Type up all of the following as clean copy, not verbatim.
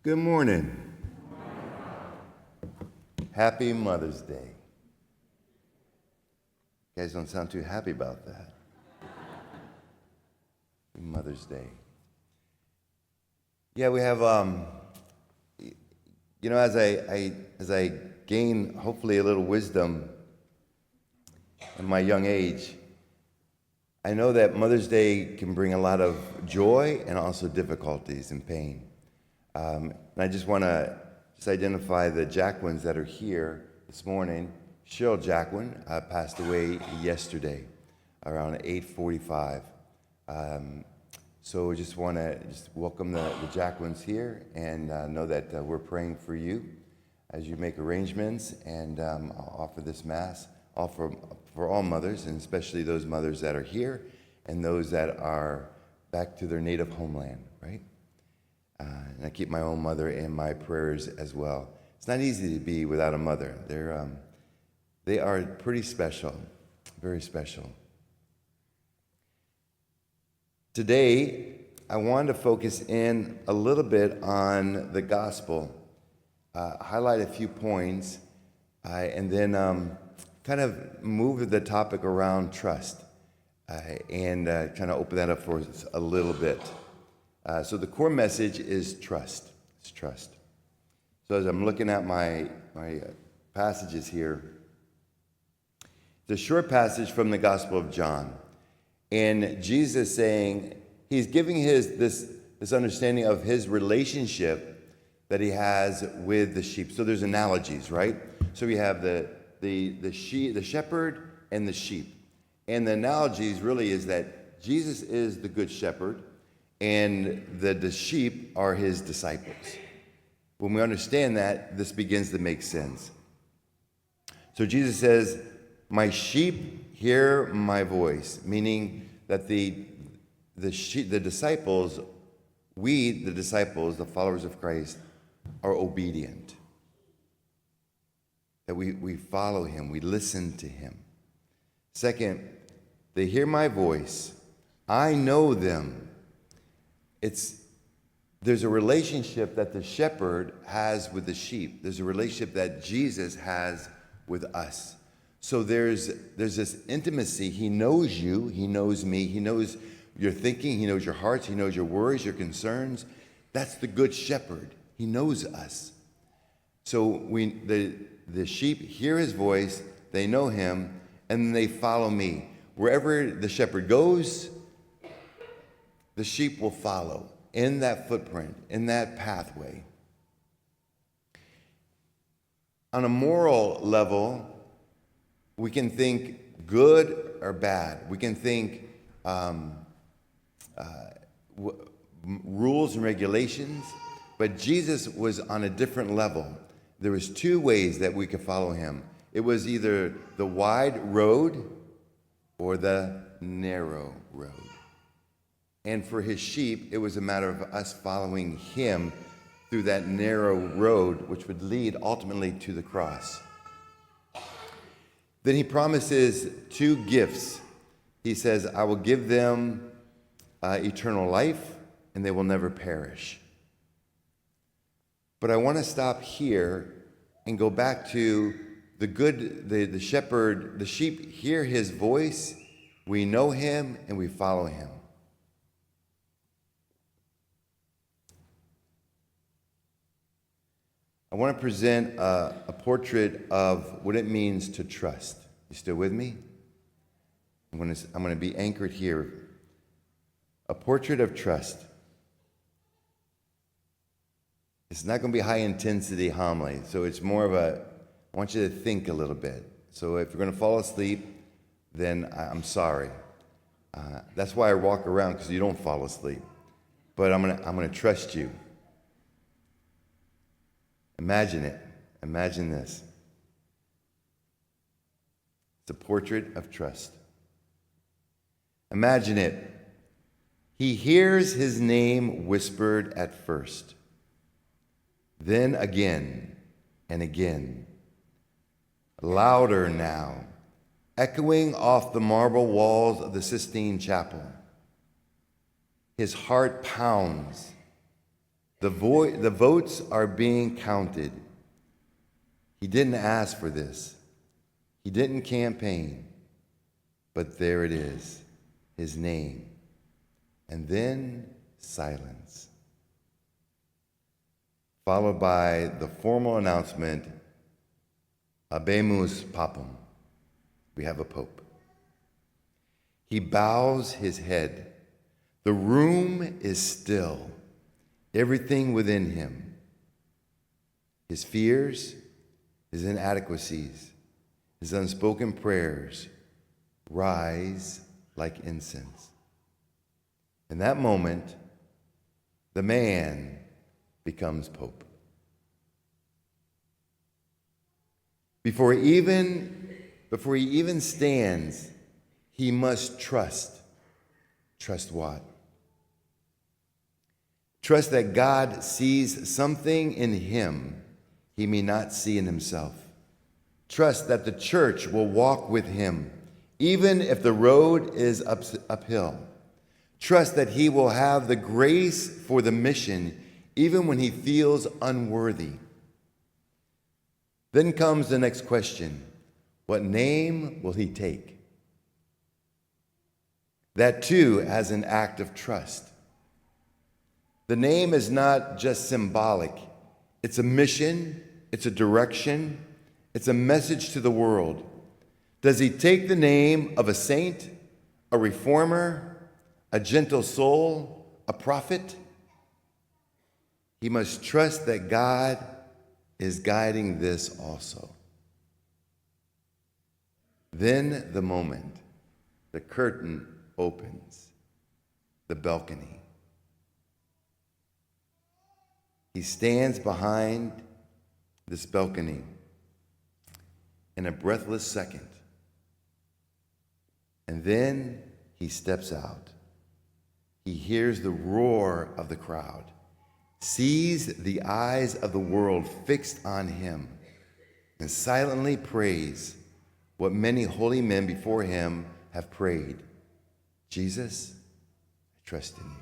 Good morning. Happy Mother's Day. You guys don't sound too happy about that. Mother's Day. Yeah, we have, as I gain hopefully a little wisdom in my young age, I know that Mother's Day can bring a lot of joy and also difficulties and pain. And I just want to identify the Jacquins that are here this morning. Cheryl Jacquin passed away yesterday around 8:45. So I just want to welcome the Jacquins here and know that we're praying for you as you make arrangements, and I'll offer this Mass for all mothers, and especially those mothers that are here and those that are back to their native homeland, right? And I keep my own mother in my prayers as well. It's not easy to be without a mother. They are pretty special, very special. Today, I wanted to focus in a little bit on the gospel, highlight a few points, and then kind of move the topic around trust, and kind of open that up for us a little bit. So the core message is trust. It's trust. So as I'm looking at my passages here, it's a short passage from the Gospel of John. And Jesus saying, he's giving this understanding of his relationship that he has with the sheep. So there's analogies, right? So we have the shepherd and the sheep. And the analogies really is that Jesus is the good shepherd, and the sheep are his disciples. When we understand that, this begins to make sense. So Jesus says, "My sheep hear my voice," meaning that the disciples, the followers of Christ, are obedient. That we follow him, we listen to him. Second, they hear my voice. I know them. There's a relationship that the shepherd has with the sheep. There's a relationship that Jesus has with us. So there's this intimacy. He knows you. He knows me. He knows your thinking. He knows your hearts. He knows your worries, your concerns. That's the good shepherd. He knows us. So the sheep hear his voice. They know him, and they follow me. Wherever the shepherd goes, the sheep will follow in that footprint, in that pathway. On a moral level, we can think good or bad. We can think rules and regulations, but Jesus was on a different level. There was two ways that we could follow him. It was either the wide road or the narrow road. And for his sheep, it was a matter of us following him through that narrow road, which would lead ultimately to the cross. Then he promises two gifts. He says, I will give them eternal life, and they will never perish. But I want to stop here and go back to the shepherd. The sheep hear his voice, we know him, and we follow him. I want to present a portrait of what it means to trust. You still with me? I'm going to be anchored here. A portrait of trust. It's not going to be high intensity homily, so it's more of I want you to think a little bit. So if you're going to fall asleep, then I'm sorry. That's why I walk around, because you don't fall asleep. But I'm going to trust you. Imagine it. Imagine this. It's a portrait of trust. Imagine it. He hears his name whispered at first, then again and again, louder now, echoing off the marble walls of the Sistine Chapel. His heart pounds. The votes are being counted. He didn't ask for this. He didn't campaign. But there it is, his name. And then silence, followed by the formal announcement, Habemus Papam. We have a pope. He bows his head. The room is still. Everything within him, his fears, his inadequacies, his unspoken prayers, rise like incense. In that moment, the man becomes pope. Before he even stands, he must trust. Trust what? Trust that God sees something in him he may not see in himself. Trust that the church will walk with him, even if the road is uphill. Trust that he will have the grace for the mission, even when he feels unworthy. Then comes the next question. What name will he take? That too as an act of trust. The name is not just symbolic. It's a mission, it's a direction, it's a message to the world. Does he take the name of a saint, a reformer, a gentle soul, a prophet? He must trust that God is guiding this also. Then the moment, the curtain opens, the balcony. He stands behind this balcony in a breathless second. And then he steps out. He hears the roar of the crowd, sees the eyes of the world fixed on him, and silently prays what many holy men before him have prayed. Jesus, I trust in you.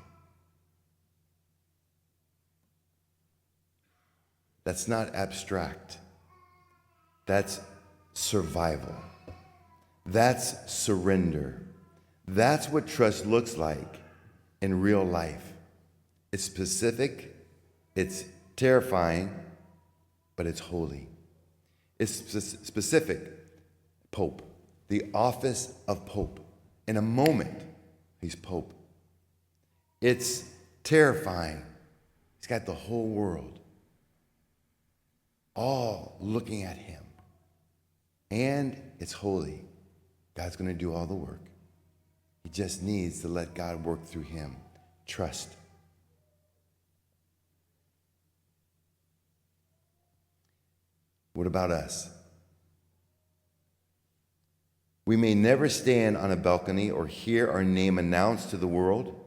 That's not abstract. That's survival. That's surrender. That's what trust looks like in real life. It's specific, it's terrifying, but it's holy. It's specific. Pope, the office of Pope. In a moment, he's Pope. It's terrifying. He's got the whole world all looking at him. And it's holy. God's going to do all the work. He just needs to let God work through him. Trust. What about us? We may never stand on a balcony or hear our name announced to the world,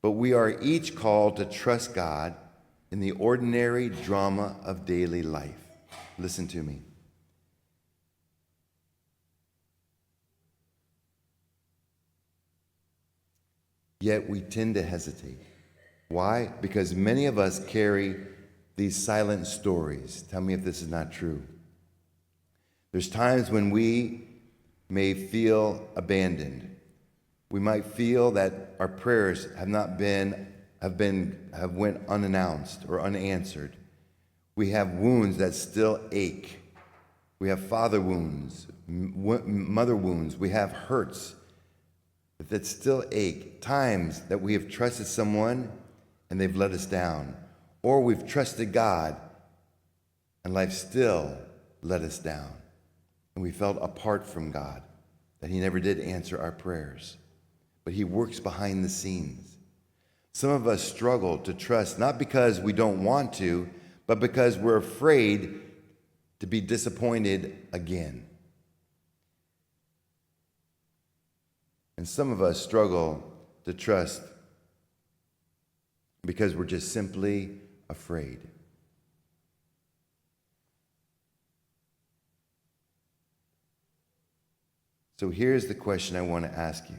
but we are each called to trust God in the ordinary drama of daily life. Listen to me. Yet we tend to hesitate. Why? Because many of us carry these silent stories. Tell me if this is not true. There's times when we may feel abandoned. We might feel that our prayers have went unannounced or unanswered. We have wounds that still ache. We have father wounds, mother wounds. We have hurts that still ache. Times that we have trusted someone and they've let us down. Or we've trusted God and life still let us down. And we felt apart from God, that he never did answer our prayers. But he works behind the scenes. Some of us struggle to trust, not because we don't want to, but because we're afraid to be disappointed again. And some of us struggle to trust because we're just simply afraid. So here's the question I want to ask you.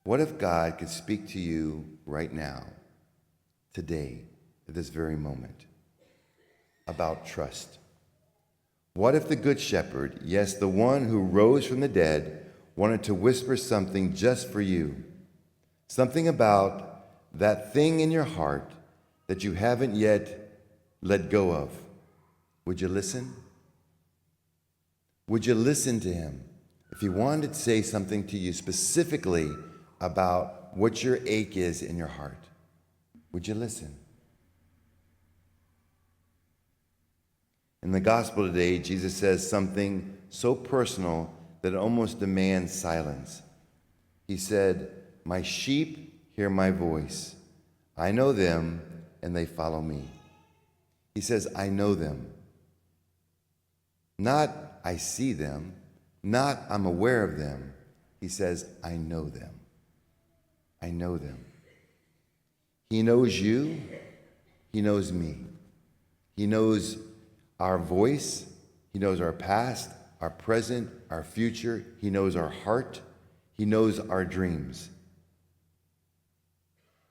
What if God could speak to you right now, today, at this very moment about trust. What if the Good Shepherd, yes, the one who rose from the dead, wanted to whisper something just for you? Something about that thing in your heart that you haven't yet let go of. Would you listen? Would you listen to him if he wanted to say something to you specifically about what your ache is in your heart? Would you listen? In the gospel today, Jesus says something so personal that it almost demands silence. He said, "My sheep hear my voice. I know them, and they follow me." He says, I know them. Not I see them, not I'm aware of them. He says, I know them. I know them. He knows you. He knows me. He knows our voice. He knows our past, our present, our future. He knows our heart. He knows our dreams.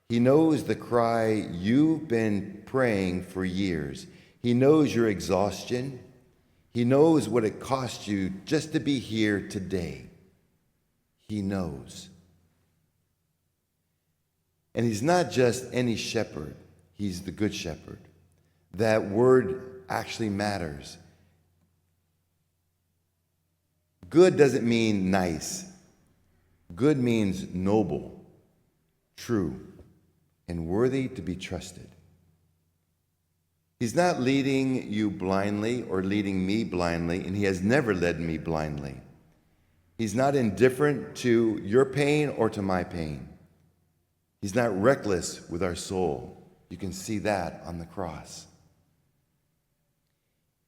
He knows the cry you've been praying for years. He knows your exhaustion. He knows what it cost you just to be here today. He knows. And he's not just any shepherd. He's the Good Shepherd. That word actually matters. Good doesn't mean nice. Good means noble, true, and worthy to be trusted. He's not leading you blindly or leading me blindly, and he has never led me blindly. He's not indifferent to your pain or to my pain. He's not reckless with our soul. You can see that on the cross.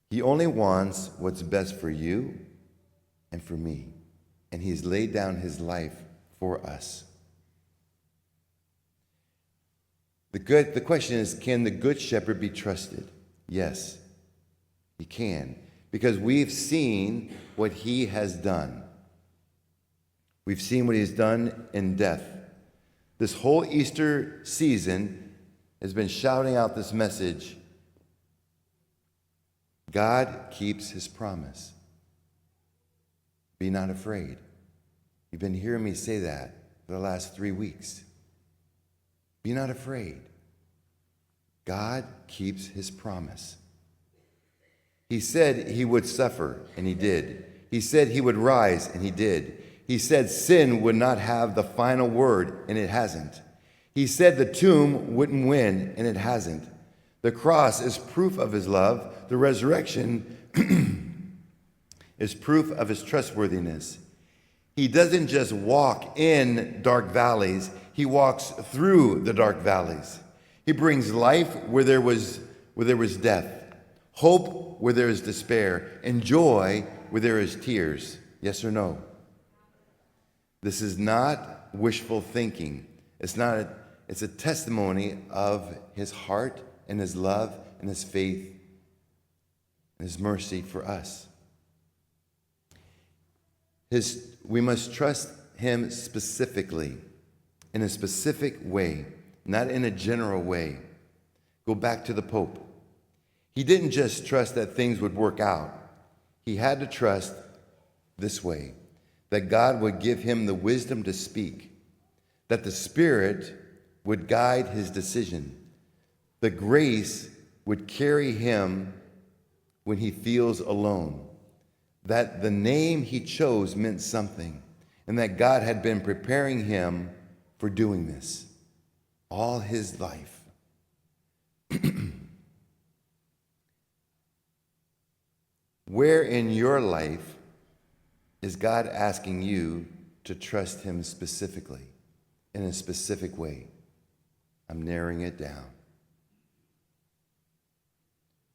He only wants what's best for you and for me, and he's laid down his life for us. The question is, can the Good Shepherd be trusted? Yes, he can, because we've seen what he has done. We've seen what he's done in death. This whole Easter season has been shouting out this message. God keeps his promise. Be not afraid. You've been hearing me say that for the last 3 weeks. Be not afraid. God keeps his promise. He said he would suffer, and he did. He said he would rise, and he did. He said sin would not have the final word, and it hasn't. He said the tomb wouldn't win, and it hasn't. The cross is proof of his love. The resurrection is proof of his trustworthiness. He doesn't just walk in dark valleys. He walks through the dark valleys. He brings life where there was death, hope where there is despair, and joy where there is tears. Yes or no? This is not wishful thinking. It's a testimony of his heart and his love and his faith and his mercy for us. We must trust him specifically, in a specific way, not in a general way. Go back to the Pope. He didn't just trust that things would work out. He had to trust this way, that God would give him the wisdom to speak, that the Spirit would guide his decision, the grace would carry him when he feels alone, that the name he chose meant something, and that God had been preparing him for doing this all his life. Where in your life is God asking you to trust him specifically, in a specific way? I'm narrowing it down.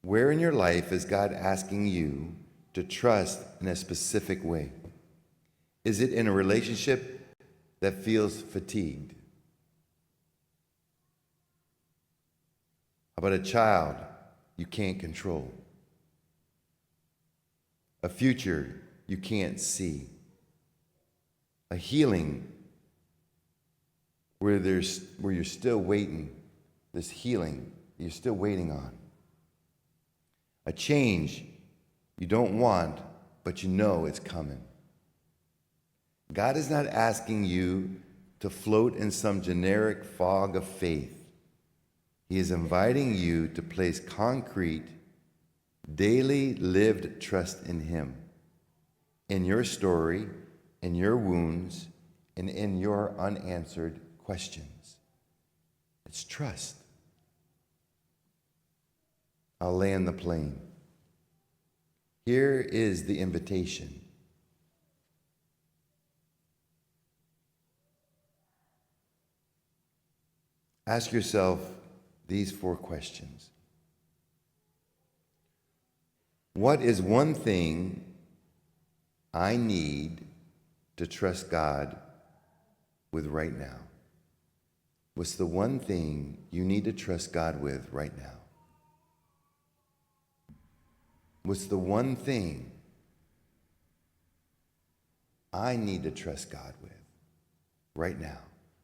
Where in your life is God asking you to trust in a specific way? Is it in a relationship that feels fatigued? How about a child you can't control? A future you can't see? A healing where you're still waiting, this healing you're still waiting on. A change you don't want, but you know it's coming. God is not asking you to float in some generic fog of faith. He is inviting you to place concrete, daily lived trust in Him, in your story, in your wounds, and in your unanswered questions. It's trust. I'll land the plane. Here is the invitation. Ask yourself these 4 questions. What is one thing I need to trust God with right now? What's the one thing you need to trust God with right now? What's the one thing I need to trust God with right now?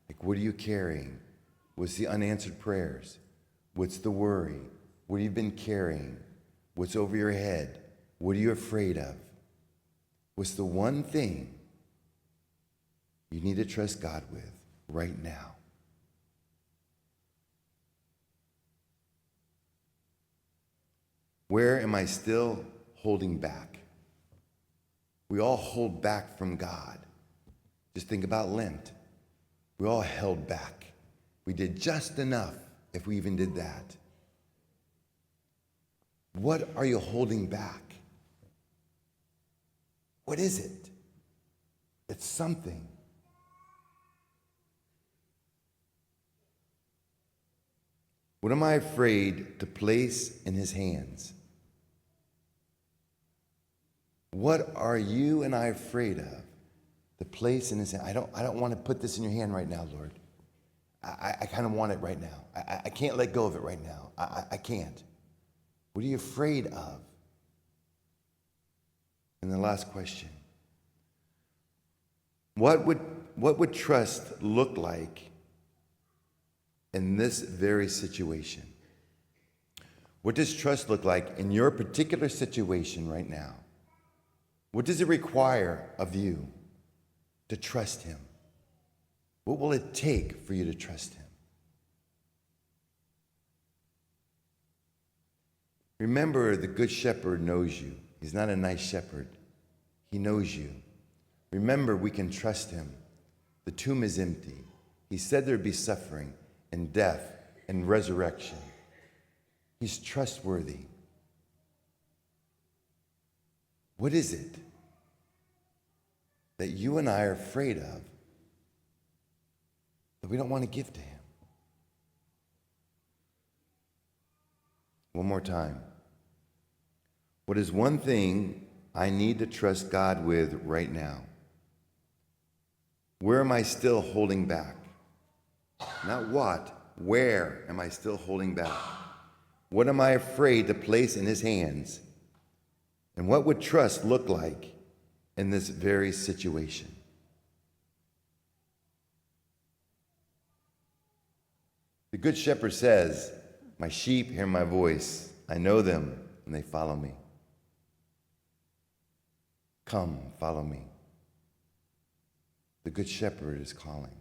Like, what are you carrying? What's the unanswered prayers? What's the worry? What have you been carrying? What's over your head? What are you afraid of? What's the one thing you need to trust God with right now? Where am I still holding back? We all hold back from God. Just think about Lent. We all held back. We did just enough, if we even did that. What are you holding back? What is it? It's something. What am I afraid to place in His hands? What are you and I afraid of to place in His hand? I don't want to put this in your hand right now, Lord. I kind of want it right now. I can't let go of it right now. I can't. What are you afraid of? And the last question. What would trust look like in this very situation? What does trust look like in your particular situation right now? What does it require of you to trust Him? What will it take for you to trust Him? Remember, the Good Shepherd knows you. He's not a nice shepherd. He knows you. Remember, we can trust Him. The tomb is empty. He said there'd be suffering and death and resurrection. He's trustworthy. What is it that you and I are afraid of that we don't want to give to Him? One more time. What is one thing I need to trust God with right now? Where am I still holding back? Not what, where am I still holding back? What am I afraid to place in His hands? And what would trust look like in this very situation? The Good Shepherd says, "My sheep hear my voice. I know them, and they follow me. Come, follow me." The Good Shepherd is calling.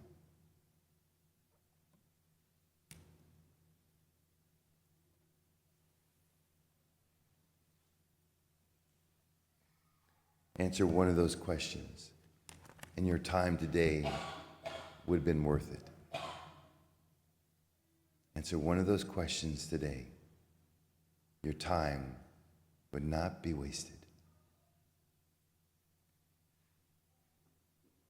Answer one of those questions, and your time today would have been worth it. Answer one of those questions today. Your time would not be wasted.